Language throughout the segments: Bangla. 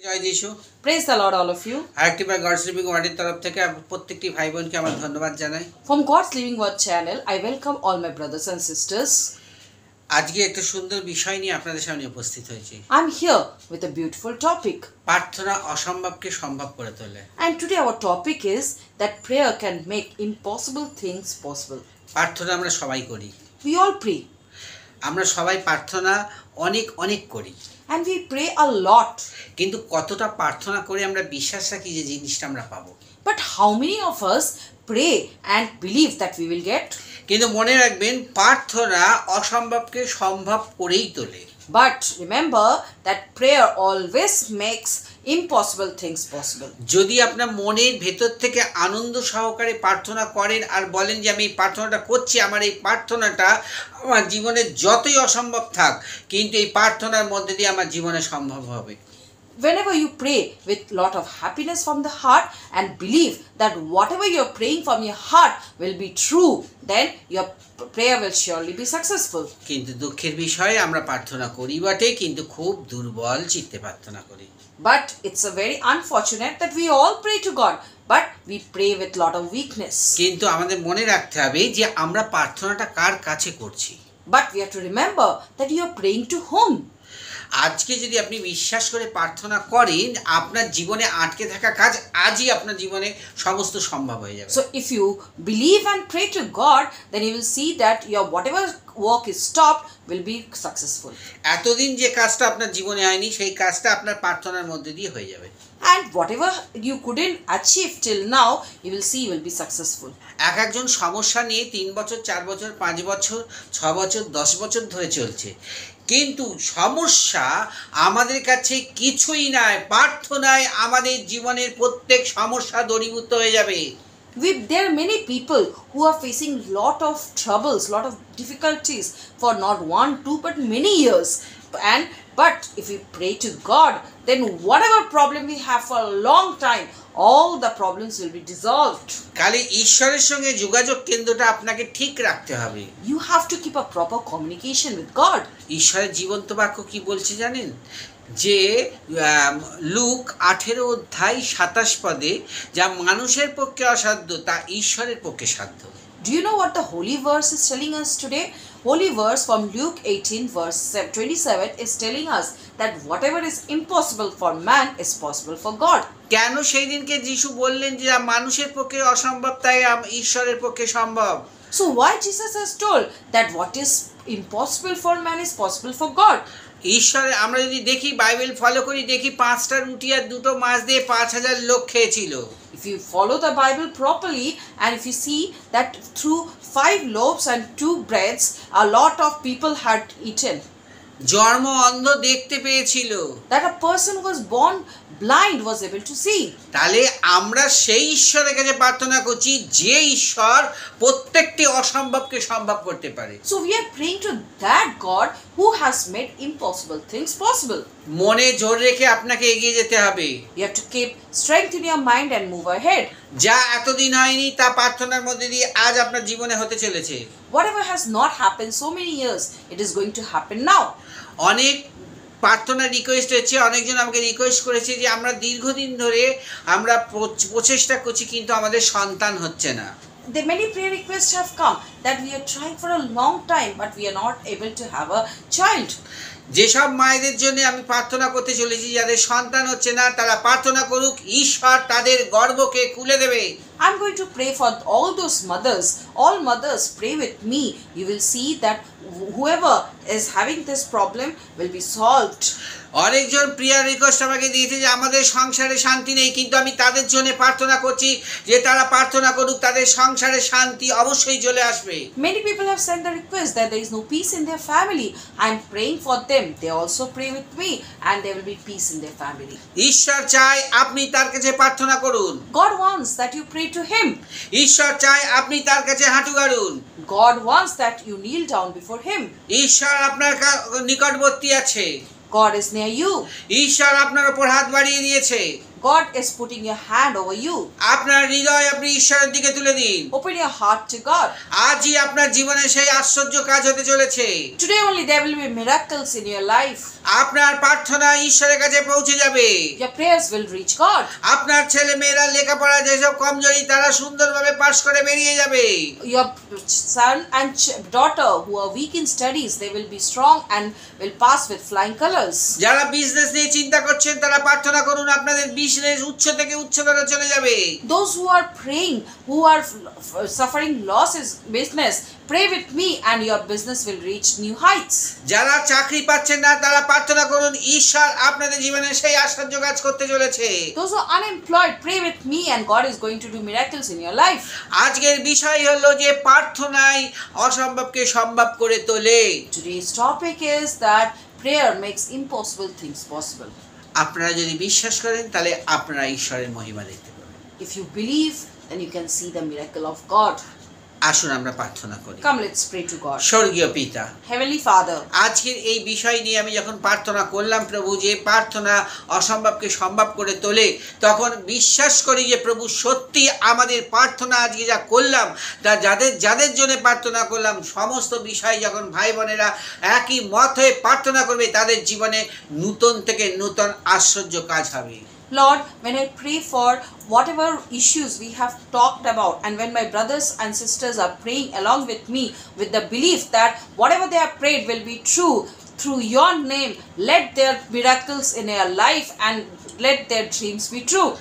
জয় যিশু। Praise the Lord, all of you. আরেকটিবার গডস লিভিং ওয়ার্ডের তরফ থেকে প্রত্যেকটি ভাই বোনকে আমার ধন্যবাদ জানাই। From God's Living Word channel, I welcome all my brothers and sisters. আজকে একটা সুন্দর বিষয় নিয়ে আপনাদের সামনে উপস্থিত হয়েছি। I'm here with a beautiful topic. প্রার্থনা অসম্ভবকে সম্ভব করে তোলে। And today our topic is that prayer can make impossible things possible. প্রার্থনা আমরা সবাই করি। We all pray. আমরা সবাই প্রার্থনা অনেক অনেক করি। And we pray a lot. কিন্তু কতটা প্রার্থনা করে আমরা বিশ্বাস রাখি যে জিনিসটা আমরা পাবো। But how many of us pray and believe that we will get? কিন্তু মনে রাখবেন প্রার্থনা অসম্ভবকে সম্ভব করেই তোলে। But remember that prayer always makes impossible things possible. যদি আপনার মনের ভেতর থেকে আনন্দ সহকারে প্রার্থনা করেন আর বলেন যে আমি এই প্রার্থনাটা করছি, আমার এই প্রার্থনাটা আমার জীবনে যতই অসম্ভব থাক কিন্তু এই প্রার্থনার মধ্যে দিয়ে আমার জীবনে সম্ভব হবে। Whenever you pray with lot of happiness from the heart and believe that whatever you're praying from your heart will be true, then your prayer will surely be successful. কিন্তু দুঃখের বিষয় আমরা প্রার্থনা করি বটে কিন্তু খুব দুর্বল চিত্তে প্রার্থনা করি। But it's a very unfortunate that we all pray to God, but we pray with lot of weakness. কিন্তু আমাদের মনে রাখতে হবে যে আমরা প্রার্থনাটা কার কাছে করছি। But we have to remember that you are praying to whom? আজকে যদি আপনি বিশ্বাস করে প্রার্থনা করেন আপনার জীবনে আটকে থাকা কাজ আজই আপনার জীবনে সমস্ত সম্ভব হয়ে যাবে। So if you believe and pray to God, then you will see that your whatever work is stopped will be successful. এতদিন যে কাজটা আপনার জীবনে হয়নি সেই কাজটা আপনার প্রার্থনার মধ্যে দিয়ে হয়ে যাবে। And whatever you couldn't achieve till now, you will see will be successful. একজন সমস্যা নিয়ে 3 বছর 4 বছর 5 বছর 6 বছর 10 বছর ধরে চলছে, কিন্তু সমস্যা আমাদের কাছে কিছুই নয়, প্রার্থনায় আমাদের জীবনের প্রত্যেক সমস্যা দূরীভূত হয়ে যাবে। There are many people who are facing lot of troubles, lot of difficulties for not 1, 2, but many years. But if we pray to God, then whatever problem we have for a long time, all the problems will be dissolved. খালি ঈশ্বরের সঙ্গে যোগাযোগ কেন্দ্রটা আপনাকে ঠিক রাখতে হবে। You have to keep a proper communication with God. ঈশ্বরের জীবন্ত বাক্য কি বলছে জানেন? যে লুক 18 অধ্যায় 27 পদে যা মানুষের পক্ষে অসাধ্য তা ঈশ্বরের পক্ষে সাধ্য। Do you know what the holy verse is telling us today? Holy verse from Luke 18 verse 27 is telling us that whatever is impossible for man is possible for God. কেন সেই দিনকে যিশু বললেন যে মানুষের পক্ষে অসম্ভব তাই ঈশ্বরের পক্ষে সম্ভব? So why Jesus has told that what is impossible for man is possible for God? ঈশ্বরের আমরা যদি দেখি বাইবেল ফলো করি দেখি 5টা রুটি আর 2টো মাছ দিয়ে 5000 লোক খেয়েছিল। If you follow the Bible properly and if you see that through 5 loaves and 2 breads a lot of people had eaten. জন্ম অন্ধ দেখতে পেয়েছিল। That a person who was born blind was able to see. তাহলে আমরা সেই ঈশ্বরের কাছে প্রার্থনা করছি যে ঈশ্বর প্রত্যেকটি অসম্ভবকে সম্ভব করতে পারে। So we are praying to that God who has made impossible things possible. মনে জোর রেখে আপনাকে এগিয়ে যেতে হবে। You have to keep strength in your mind and move ahead. যা এতদিন হয়নি তা প্রার্থনার মধ্যে দিয়ে আজ আপনার জীবনে হতে চলেছে। Whatever has not happened so many years, it is going to happen now. অনেক প্রার্থনা রিকোয়েস্ট হচ্ছে, অনেকজন আমাকে রিকোয়েস্ট করেছে যে আমরা দীর্ঘদিন ধরে আমরা প্রচেষ্টা করছি কিন্তু আমাদের সন্তান হচ্ছে না। The many prayer requests have come that we are trying for a long time but we are not able to have a child. যেসব মায়েদের জন্য আমি প্রার্থনা করতে চলেছি যাদের সন্তান হচ্ছে না তারা প্রার্থনা করুক, ঈশ্বর তাদের গর্ভকে খুলে দেবে। I'm going to pray for all those mothers. All mothers, pray with me. You will see that whoever is having this problem will be solved. অনেকজন প্রেয়ার রিকোয়েস্ট আমাকে দিয়েছে যে আমাদের সংসারে শান্তি নেই, কিন্তু আমি তাদের জন্য প্রার্থনা করছি যে তারা প্রার্থনা করুক, তাদের সংসারে শান্তি অবশ্যই চলে আসবে। Many people have sent the request that there is no peace in their family. I am praying for them. They also pray with me and there will be peace in their family. ঈশ্বর চায় আপনি তার কাছে প্রার্থনা করুন। God wants that you pray to him. ঈশ্বর চায় আপনি তার কাছে হাঁটু গাড়ুন। God wants that you kneel down before him. ঈশ্বর আপনার নিকটবর্তী আছে। God is near you. ঈশ্বর আপনার উপর হাত বাড়িয়ে দিয়েছে। God is putting your hand over you. আপনার হৃদয় আপনি ঈশ্বরের দিকে তুলে দিন। Open your heart to God. আজই আপনার জীবনে সেই আশ্চর্য কাজ হতে চলেছে। Today only there will be miracles in your life. আপনার প্রার্থনা ঈশ্বরের কাছে পৌঁছে যাবে। Your prayers will reach God. আপনার ছেলে মেয়েরা লেখাপড়া যেসব কমজোরি তারা সুন্দরভাবে পাশ করে বেরিয়ে যাবে। Your son and daughter who are weak in studies, they will be strong and will pass with flying colors. যারা বিজনেস নিয়ে চিন্তা করছেন তারা প্রার্থনা করুন, আপনাদের বিজনেস উচ্চ থেকে উচ্চতর চলে যাবে। Those who are praying, who are suffering losses business, pray with me and your business will reach new heights. যারা চাকরি পাচ্ছেন না তারা প্রার্থনা করুন, ঈশ্বর আপনাদের জীবনে সেই আশ্চর্য কাজ করতে চলেছে। Those who are unemployed, pray with me and God is going to do miracles in your life. আজকের বিষয় হলো যে প্রার্থনায় অসম্ভবকে সম্ভব করে তোলে। Today's topic is that prayer makes impossible things possible. আপনারা যদি বিশ্বাস করেন তাহলে আপনারা ঈশ্বরের মহিমা দেখতে পাবেন। If you believe, then you can see the miracle of God. আসুন আমরা প্রার্থনা করি। Come, let's pray to God. স্বর্গীয় পিতা, Heavenly Father, আজকের এই বিষয় নিয়ে আমি যখন প্রার্থনা করলাম প্রভু, যে প্রার্থনা অসম্ভবকে সম্ভব করে তোলে, তখন বিশ্বাস করি যে প্রভু সত্যি আমাদের প্রার্থনা আজকে যা করলাম তা যাদের জন্য প্রার্থনা করলাম সমস্ত বিষয় যখন ভাই বোনেরা একই মত হয়ে প্রার্থনা করবে তাদের জীবনে নূতন থেকে নূতন আশ্চর্য কাজ হবে। Lord, when I pray for whatever issues we have talked about, and when my brothers and sisters are praying along with me with the belief that whatever they have prayed will be true, through your name, let their miracles in their life and let their dreams be true.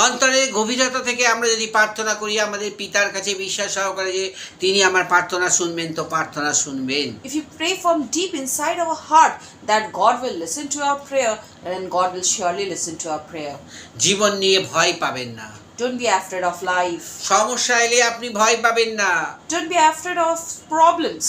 অন্তরের গভীরতা থেকে আমরা যদি প্রার্থনা করি আমাদের পিতার কাছে বিশ্বাস সহকারে যে তিনি আমার প্রার্থনা শুনবেন, তো প্রার্থনা শুনবেন। If you pray from deep inside our heart that God will listen to our prayer, then God will surely listen to our prayer. জীবন নিয়ে ভয় পাবেন না। Don't be afraid of life. সমস্যা এলে আপনি ভয় পাবেন না। Don't be afraid of problems.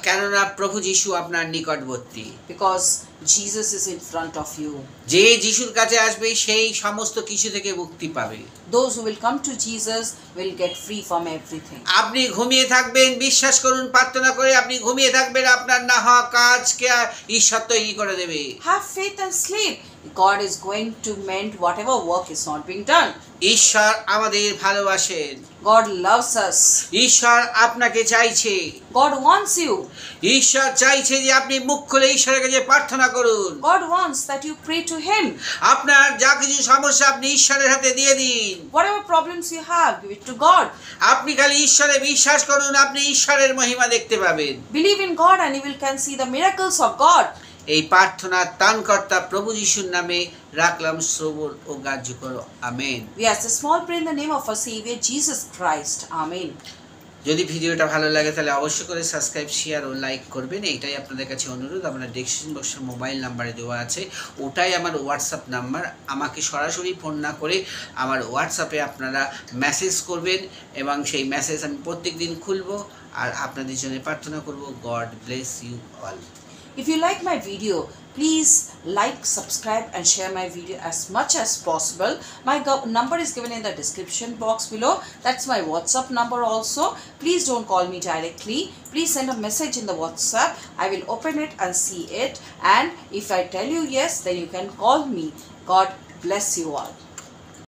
কেননা প্রভু যিশু আপনার নিকটবর্তী। Because Jesus is in front of you. যে যিশুর কাছে আসবে সেই সমস্ত কিছু থেকে মুক্তি পাবে। Those who will come to Jesus will get free from everything. আপনি ঘুমিয়ে থাকবেন, বিশ্বাস করুন প্রার্থনা করে আপনি ঘুমিয়ে থাকবেন, আপনার না হওয়া কাজকে ঈশ্বর তৈরি করে দেবে। Have faith and sleep. God is going to mend whatever work is not being done. ঈশ্বর আমাদের ভালোবাসেন। God loves us. ঈশ্বর আপনাকে চাইছে। God wants you. ঈশ্বর চাইছে যে আপনি মুখ খুলে ঈশ্বরের কাছে প্রার্থনা করুন। God wants that you pray to Him. আপনার যা কিছু সমস্যা আপনি ঈশ্বরের হাতে দিয়ে দিন। Whatever problems you have, give it to God. আপনি খালি ঈশ্বরে বিশ্বাস করুন, আপনি ঈশ্বরের মহিমা দেখতে পাবেন। Believe in God and you will can see the miracles of God. এই প্রার্থনা ত্রাণকর্তা প্রভু যিশুর নামে রাখলাম, শ্রবণ ও গ্রাহ্য করো। Amen. We ask a small prayer in the name of our Savior Jesus Christ. Amen. যদি ভিডিওটা ভালো লাগে তাহলে অবশ্যই করে সাবস্ক্রাইব, শেয়ার ও লাইক করবেন, এইটাই আপনাদের কাছে অনুরোধ। আপনার ডেসক্রিপশন বক্সের মোবাইল নাম্বারে দেওয়া আছে, ওটাই আমার হোয়াটসঅ্যাপ নাম্বার। আমাকে সরাসরি ফোন না করে আমার হোয়াটসঅ্যাপে আপনারা মেসেজ করবেন এবং সেই মেসেজ আমি প্রত্যেক দিন খুলব আর আপনাদের জন্য প্রার্থনা করব। God bless you all. If you like my video, please like, subscribe and share my video as much as possible. My number is given in the description box below. That's my WhatsApp number also. Please don't call me directly. Please send a message in the WhatsApp. I will open it and see it. And if I tell you yes, then you can call me. God bless you all.